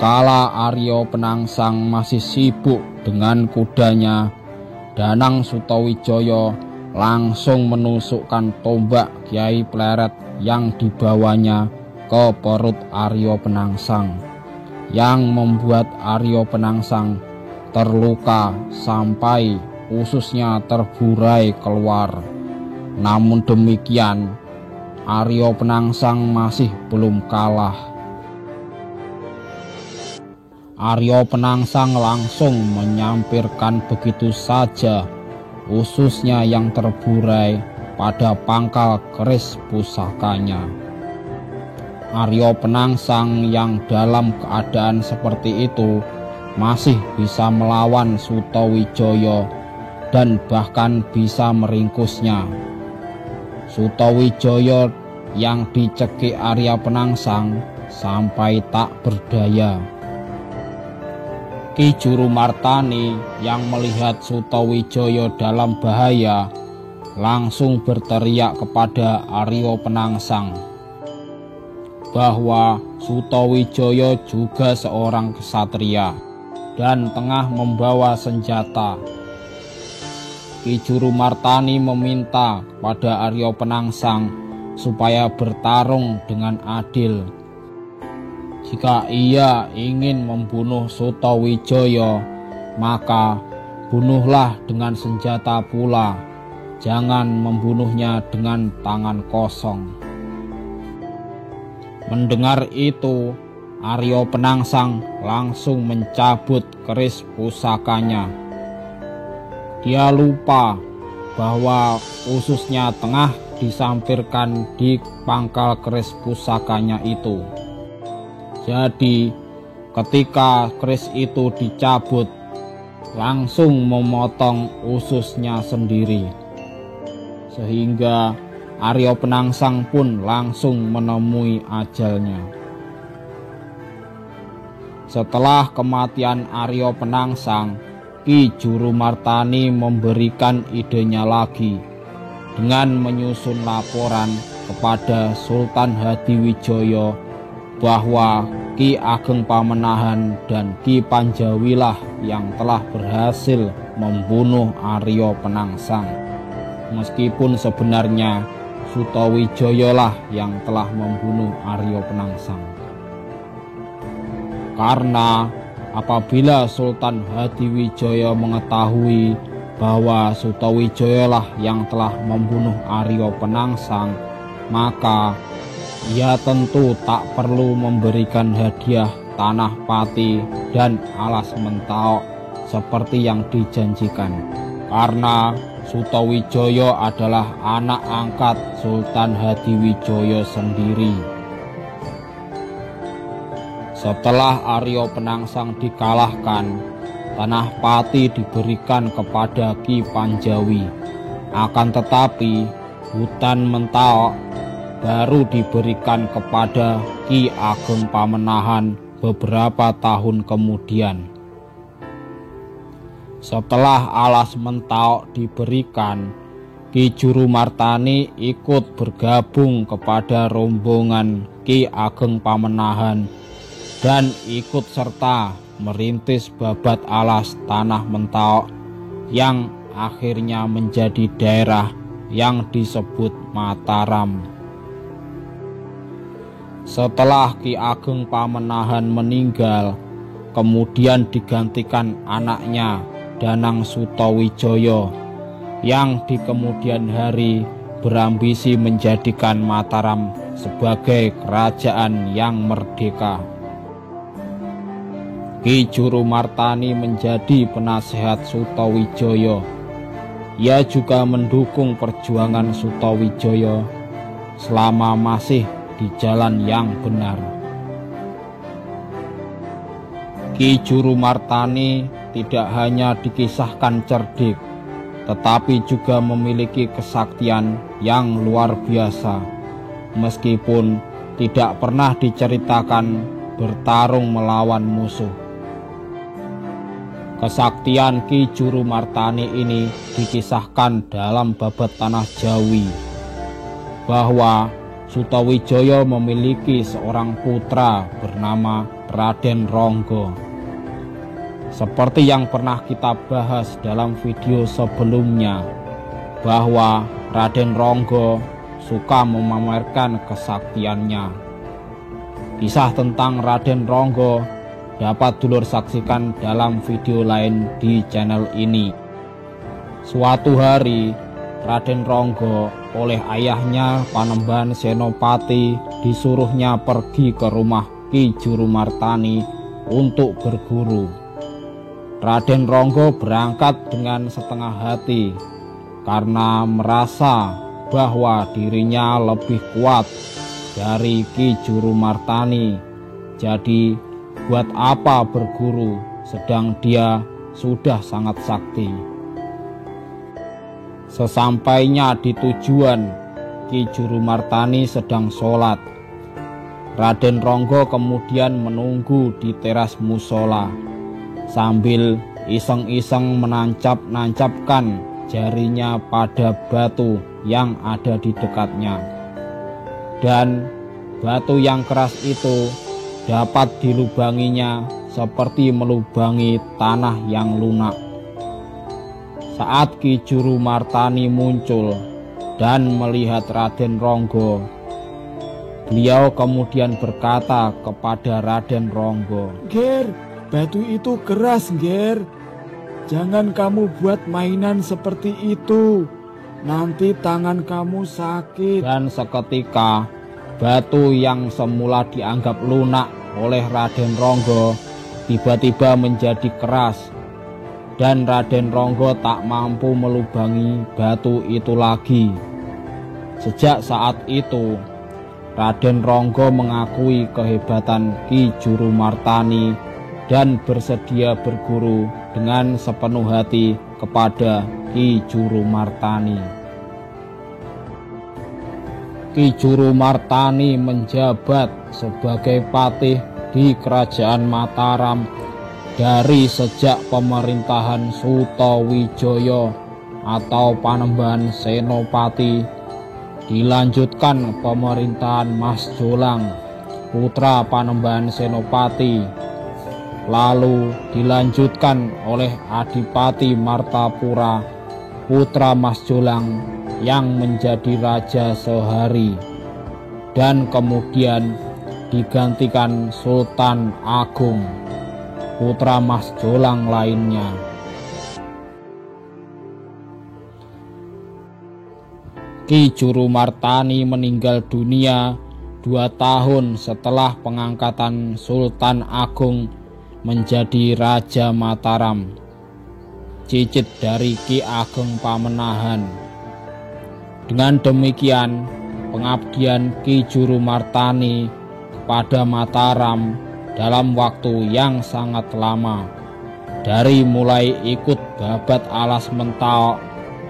Dikala Arya Penangsang masih sibuk dengan kudanya, Danang Sutawijaya langsung menusukkan tombak Kyai Pleret yang dibawanya ke perut Arya Penangsang, yang membuat Arya Penangsang terluka sampai ususnya terburai keluar. Namun demikian, Arya Penangsang masih belum kalah. Arya Penangsang langsung menyampirkan begitu saja ususnya yang terburai pada pangkal keris pusakanya. Arya Penangsang yang dalam keadaan seperti itu masih bisa melawan Sutawijaya dan bahkan bisa meringkusnya. Sutawijaya yang dicekik Arya Penangsang sampai tak berdaya. Ki Jurumartani yang melihat Sutawijaya dalam bahaya langsung berteriak kepada Arya Penangsang bahwa Sutawijaya juga seorang ksatria dan tengah membawa senjata. Ki Jurumartani meminta kepada Arya Penangsang supaya bertarung dengan adil. Jika ia ingin membunuh Sutawijaya, maka bunuhlah dengan senjata pula, jangan membunuhnya dengan tangan kosong. Mendengar itu, Arya Penangsang langsung mencabut keris pusakanya. Dia lupa bahwa ususnya tengah disampirkan di pangkal keris pusakanya itu. Jadi, ketika keris itu dicabut, langsung memotong ususnya sendiri. Sehingga Arya Penangsang pun langsung menemui ajalnya. Setelah kematian Arya Penangsang, Ki Jurumartani memberikan idenya lagi dengan menyusun laporan kepada Sultan Hadiwijaya bahwa Ki Ageng Pamenahan dan Ki Panjawilah yang telah berhasil membunuh Arya Penangsang, meskipun sebenarnya Sutawijayalah yang telah membunuh Arya Penangsang. Karena apabila Sultan Hadiwijaya mengetahui bahwa Sutawijayalah yang telah membunuh Arya Penangsang, maka ia tentu tak perlu memberikan hadiah tanah pati dan alas Mentaok seperti yang dijanjikan, karena Sutawijaya adalah anak angkat Sultan Hadiwijaya sendiri. Setelah Arya Penangsang dikalahkan, tanah pati diberikan kepada Ki Panjawi. Akan tetapi hutan Mentaok baru diberikan kepada Ki Ageng Pamenahan beberapa tahun kemudian. Setelah alas Mentaok diberikan, Ki Jurumartani ikut bergabung kepada rombongan Ki Ageng Pamenahan dan ikut serta merintis babat alas tanah Mentaok yang akhirnya menjadi daerah yang disebut Mataram. Setelah Ki Ageng Pamenahan meninggal, kemudian digantikan anaknya Danang Sutawijaya yang di kemudian hari berambisi menjadikan Mataram sebagai kerajaan yang merdeka. Ki Jurumartani menjadi penasehat Sutawijaya. Ia juga mendukung perjuangan Sutawijaya selama masih di jalan yang benar. Ki Jurumartani tidak hanya dikisahkan cerdik, tetapi juga memiliki kesaktian yang luar biasa, meskipun tidak pernah diceritakan bertarung melawan musuh. Kesaktian Ki Jurumartani ini dikisahkan dalam babat Tanah Jawi, bahwa Sutawijaya memiliki seorang putra bernama Raden Ronggo. Seperti yang pernah kita bahas dalam video sebelumnya, bahwa Raden Ronggo suka memamerkan kesaktiannya. Kisah tentang Raden Ronggo dapat dulur saksikan dalam video lain di channel ini. Suatu hari, Raden Ronggo oleh ayahnya Panembahan Senopati disuruhnya pergi ke rumah Ki Jurumartani untuk berguru. Raden Ronggo berangkat dengan setengah hati karena merasa bahwa dirinya lebih kuat dari Ki Jurumartani. Jadi buat apa berguru sedang dia sudah sangat sakti. Sesampainya di tujuan, Ki Jurumartani sedang sholat. Raden Ronggo kemudian menunggu di teras musola sambil iseng-iseng menancap-nancapkan jarinya pada batu yang ada di dekatnya. Dan batu yang keras itu dapat dilubanginya seperti melubangi tanah yang lunak. Saat Ki Jurumartani muncul dan melihat Raden Ronggo, beliau kemudian berkata kepada Raden Ronggo, "Ger, batu itu keras, Ger. Jangan kamu buat mainan seperti itu. Nanti tangan kamu sakit." Dan seketika batu yang semula dianggap lunak oleh Raden Ronggo tiba-tiba menjadi keras. Dan Raden Ronggo tak mampu melubangi batu itu lagi. Sejak saat itu, Raden Ronggo mengakui kehebatan Ki Jurumartani dan bersedia berguru dengan sepenuh hati kepada Ki Jurumartani. Ki Jurumartani menjabat sebagai patih di Kerajaan Mataram dari sejak pemerintahan Sutawijaya atau Panembahan Senopati, dilanjutkan pemerintahan Mas Jolang, putra Panembahan Senopati, lalu dilanjutkan oleh Adipati Martapura, putra Mas Jolang yang menjadi raja sehari, dan kemudian digantikan Sultan Agung, putra Mas Jolang lainnya. Ki Jurumartani meninggal dunia 2 tahun setelah pengangkatan Sultan Agung menjadi Raja Mataram, cicit dari Ki Ageng Pamenahan. Dengan demikian, pengabdian Ki Jurumartani kepada Mataram dalam waktu yang sangat lama, dari mulai ikut babat Alas Mentawai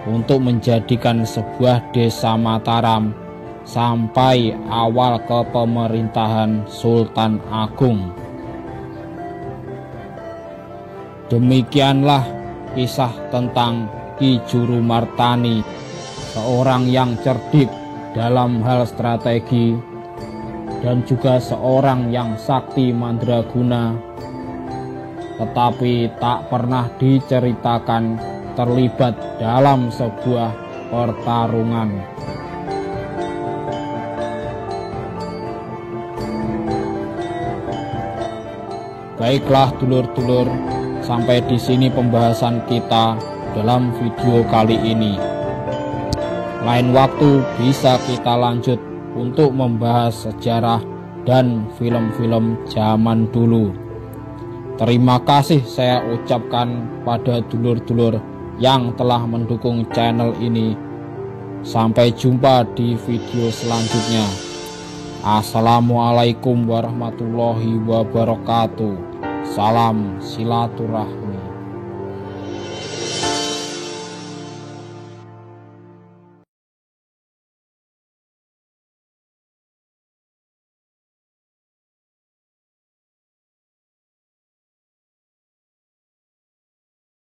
untuk menjadikan sebuah desa Mataram sampai awal kepemerintahan Sultan Agung. Demikianlah kisah tentang Ki Jurumartani, seorang yang cerdik dalam hal strategi dan juga seorang yang sakti mandraguna, tetapi tak pernah diceritakan terlibat dalam sebuah pertarungan. Baiklah dulur-dulur, sampai di sini pembahasan kita dalam video kali ini. Lain waktu bisa kita lanjut untuk membahas sejarah dan film-film zaman dulu. Terima kasih saya ucapkan pada dulur-dulur yang telah mendukung channel ini. Sampai jumpa di video selanjutnya. Assalamualaikum warahmatullahi wabarakatuh. Salam silaturahmi.